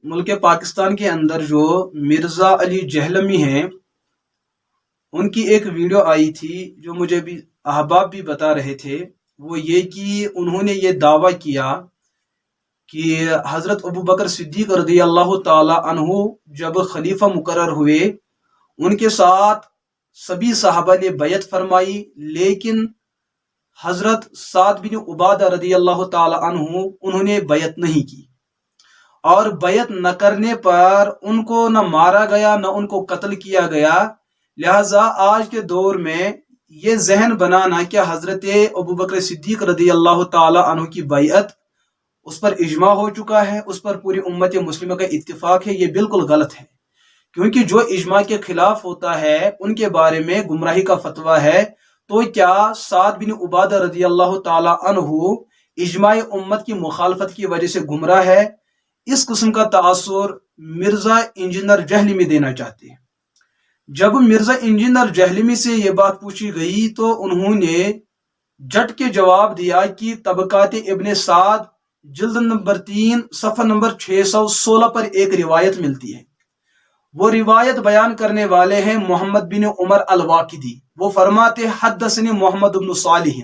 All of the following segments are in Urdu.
ملک پاکستان کے اندر جو مرزا علی جہلمی ہیں، ان کی ایک ویڈیو آئی تھی جو مجھے بھی احباب بھی بتا رہے تھے۔ وہ یہ کہ انہوں نے یہ دعویٰ کیا کہ حضرت ابو بکر صدیق رضی اللہ تعالی عنہ جب خلیفہ مقرر ہوئے، ان کے ساتھ سبھی صحابہ نے بیعت فرمائی، لیکن حضرت سعد بن عبادہ رضی اللہ تعالی عنہ انہوں نے بیعت نہیں کی، اور بیعت نہ کرنے پر ان کو نہ مارا گیا نہ ان کو قتل کیا گیا۔ لہذا آج کے دور میں یہ ذہن بنانا کہ حضرت ابو بکر صدیق رضی اللہ تعالی عنہ کی بیعت اس پر اجماع ہو چکا ہے، اس پر پوری امت مسلمہ کا اتفاق ہے، یہ بالکل غلط ہے، کیونکہ جو اجماع کے خلاف ہوتا ہے ان کے بارے میں گمراہی کا فتویٰ ہے۔ تو کیا سعد بن عبادہ رضی اللہ تعالی عنہ اجماع امت کی مخالفت کی وجہ سے گمراہ ہے؟ اس قسم کا تاثر مرزا انجینئر جہلمی دینا چاہتے ہیں۔ جب مرزا انجینئر جہلمی سے یہ بات پوچھی گئی تو انہوں نے جٹ کے جواب دیا کہ طبقات ابن سعد جلد نمبر 3 صفحہ نمبر 616 پر ایک روایت ملتی ہے۔ وہ روایت بیان کرنے والے ہیں محمد بن عمر الواقدی۔ وہ فرماتے حدثنی محمد بن صالح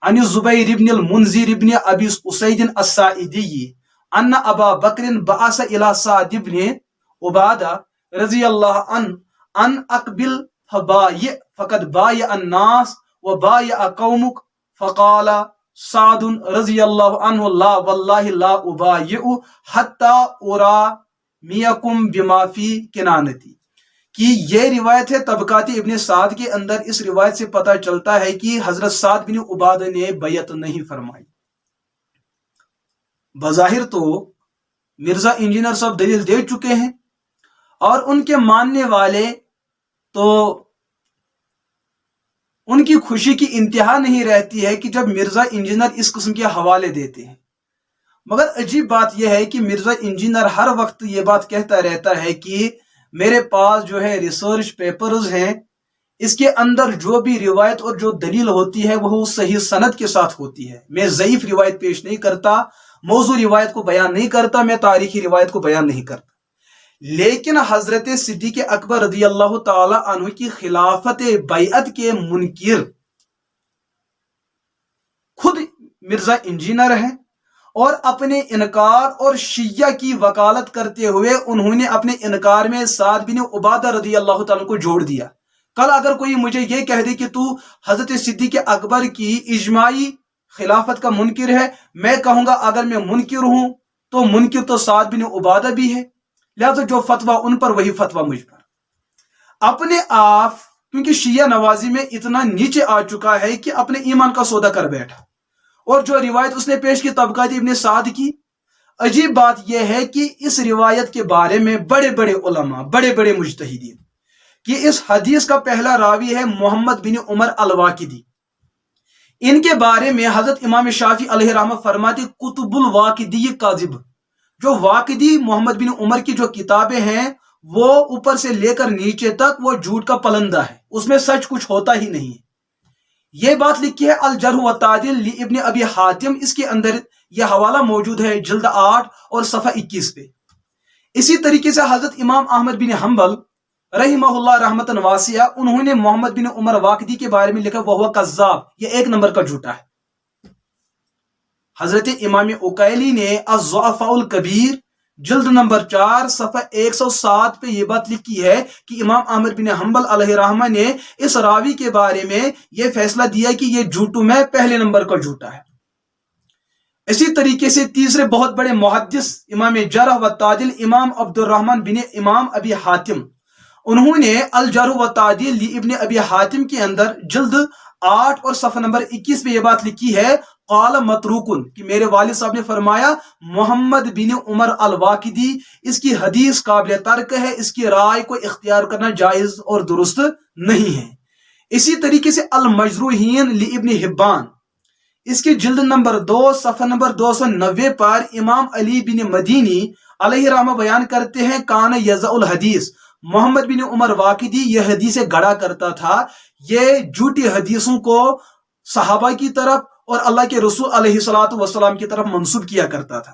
عن زبیر بن المنذر بن ابی اسید الساعدی ان ابا بکر بعث الى سعد بن عبادہ رضی اللہ عنہ ان اقبل فبایع فقد بایع الناس وبایع قومک فقال سعد رضی اللہ عنہ لا واللہ لا ابایع حتی ارامیکم بما فی کنانتی۔ کہ یہ روایت ہے طبقات ابن سعد کے اندر۔ اس روایت سے پتہ چلتا ہے کہ حضرت سعد بن عبادہ نے بیعت نہیں فرمائی۔ بظاہر تو مرزا انجینئر صاحب دلیل دے چکے ہیں، اور ان کے ماننے والے تو ان کی خوشی کی انتہا نہیں رہتی ہے کہ جب مرزا انجینئر اس قسم کے حوالے دیتے ہیں۔ مگر عجیب بات یہ ہے کہ مرزا انجینئر ہر وقت یہ بات کہتا رہتا ہے کہ میرے پاس جو ہے ریسرچ پیپرز ہیں، اس کے اندر جو بھی روایت اور جو دلیل ہوتی ہے وہ صحیح سند کے ساتھ ہوتی ہے۔ میں ضعیف روایت پیش نہیں کرتا، موضوع روایت کو بیان نہیں کرتا، میں تاریخی روایت کو بیان نہیں کرتا۔ لیکن حضرت صدیق اکبر رضی اللہ تعالی عنہ کی خلافت بیعت کے منکر خود مرزا انجینئر ہیں، اور اپنے انکار اور شیعہ کی وکالت کرتے ہوئے انہوں نے اپنے انکار میں سعد بن عبادہ رضی اللہ تعالیٰ کو جوڑ دیا۔ کل اگر کوئی مجھے یہ کہہ دے کہ تو حضرت صدیق اکبر کی اجماعی خلافت کا منکر ہے، میں کہوں گا اگر میں منکر ہوں تو منکر تو سعد بن عبادہ بھی ہے، لہذا جو فتویٰ ان پر وہی فتویٰ مجھ پر۔ اپنے آپ کیونکہ شیعہ نوازی میں اتنا نیچے آ چکا ہے کہ اپنے ایمان کا سودا کر بیٹھا، اور جو روایت اس نے پیش کی طبقات ابن سعد کی، عجیب بات یہ ہے کہ اس روایت کے بارے میں بڑے بڑے علماء، بڑے بڑے مجتہدین، کہ اس حدیث کا پہلا راوی ہے محمد بن عمر الواقدی، ان کے بارے میں حضرت امام شافعی علیہ رحمہ فرماتے کتب الواقدی کاذب۔ جو واقدی محمد بن عمر کی جو کتابیں ہیں وہ اوپر سے لے کر نیچے تک وہ جھوٹ کا پلندہ ہے، اس میں سچ کچھ ہوتا ہی نہیں ہے۔ یہ بات لکھی ہے الجرح والتعدیل لابن ابی حاتم، اس کے اندر یہ حوالہ موجود ہے جلد 8 اور صفحہ 21 پہ۔ اسی طریقے سے حضرت امام احمد بن حنبل رحمہ اللہ رحمتاً واسعہ، انہوں نے محمد بن عمر واقدی کے بارے میں لکھا وہ کذاب، یہ 1 نمبر کا جھوٹا ہے۔ حضرت امام عقیلی نے الضعفاء الکبیر جلد نمبر 4 صفحہ 107 پہ یہ بات لکھی ہے کہ امام احمد بن حنبل علیہ رحمہ نے اس راوی کے بارے میں یہ فیصلہ دیا کہ یہ جھوٹوں میں پہلے نمبر کا جھوٹا ہے۔ اسی طریقے سے تیسرے بہت بڑے محدث امام جرح و تعدیل امام عبد الرحمن بن امام ابی حاتم، انہوں نے الجرح و تعدیل ابن ابی حاتم کے اندر جلد 8 اور صفحہ نمبر 21 پہ یہ بات لکھی ہے قال متروکن، کہ میرے والد صاحب نے فرمایا محمد بن عمر الواقدی اس کی حدیث قابل ترک ہے، اس کی رائے کو اختیار کرنا جائز اور درست نہیں ہے۔ اسی طریقے سے المجروحین لابن حبان، اس کی جلد نمبر 2 صفحہ نمبر 290 پر امام علی بن مدینی علیہ رحمہ بیان کرتے ہیں کان یضع الحدیث، محمد بن عمر واقدی یہ حدیثیں گڑا کرتا تھا، یہ جھوٹی حدیثوں کو صحابہ کی طرف اور اللہ کے رسول علیہ الصلوۃ والسلام کی طرف منسوب کیا کرتا تھا۔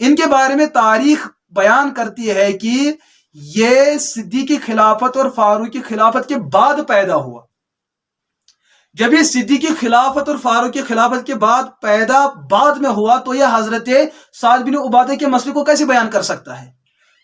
ان کے بارے میں تاریخ بیان کرتی ہے کہ یہ صدیقی خلافت اور فاروقی خلافت کے بعد پیدا ہوا. جب یہ صدیقی خلافت اور فاروقی خلافت کے بعد میں ہوا تو یہ حضرت سعد بن عبادہ کے مسئلے کو کیسے بیان کر سکتا ہے؟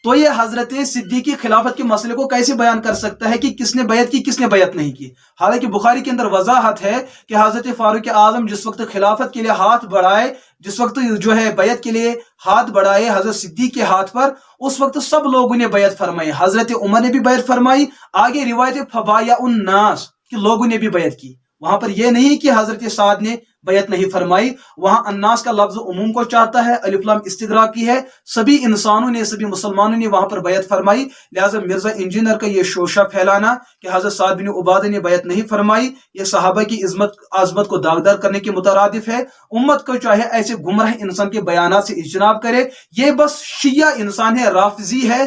تو یہ حضرت صدیقی خلافت کے مسئلے کو کیسے بیان کر سکتا ہے کہ کس نے بیعت کی کس نے بیعت نہیں کی؟ حالانکہ بخاری کے اندر وضاحت ہے کہ حضرت فاروق اعظم جس وقت خلافت کے لیے ہاتھ بڑھائے، جس وقت جو ہے بیعت کے لیے ہاتھ بڑھائے حضرت صدیق کے ہاتھ پر، اس وقت سب لوگوں نے بیعت فرمائی. حضرت عمر نے بھی بیعت فرمائی. آگے روایت فبایع الناس کہ لوگوں نے بھی بیعت کی. وہاں پر یہ نہیں کہ حضرت سعد نے بیعت نہیں فرمائی، وہاں الناس کا لفظ عموم کو چاہتا ہے، الف لام استغراق کی ہے. سبھی انسانوں نے، سبھی مسلمانوں نے وہاں پر بیعت فرمائی. لہٰذا مرزا انجینئر کا یہ شوشہ پھیلانا کہ حضرت سعد بن عبادہ نے بیعت نہیں فرمائی، یہ صحابہ کی عظمت کو داغدار کرنے کے مترادف ہے. امت کو چاہے ایسے گمراہ انسان کے بیانات سے اجتناب کرے. یہ بس شیعہ انسان ہے، رافضی ہے.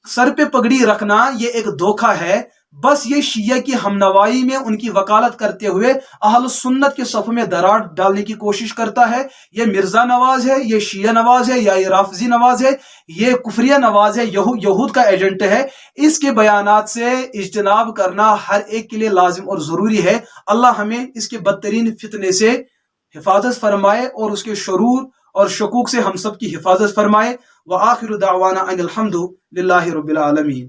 سر پہ پگڑی رکھنا یہ ایک دھوکہ ہے. بس یہ شیعہ کی ہم نوائی میں ان کی وکالت کرتے ہوئے اہل سنت کے صف میں دراڑ ڈالنے کی کوشش کرتا ہے. یہ مرزا نواز ہے، یہ شیعہ نواز ہے، یا یہ رافضی نواز ہے، یہ کفریہ نواز ہے، یہود کا ایجنٹ ہے. اس کے بیانات سے اجتناب کرنا ہر ایک کے لیے لازم اور ضروری ہے. اللہ ہمیں اس کے بدترین فتنے سے حفاظت فرمائے اور اس کے شرور اور شکوک سے ہم سب کی حفاظت فرمائے. وآخر دعوانا ان الحمد للہ رب العالمین.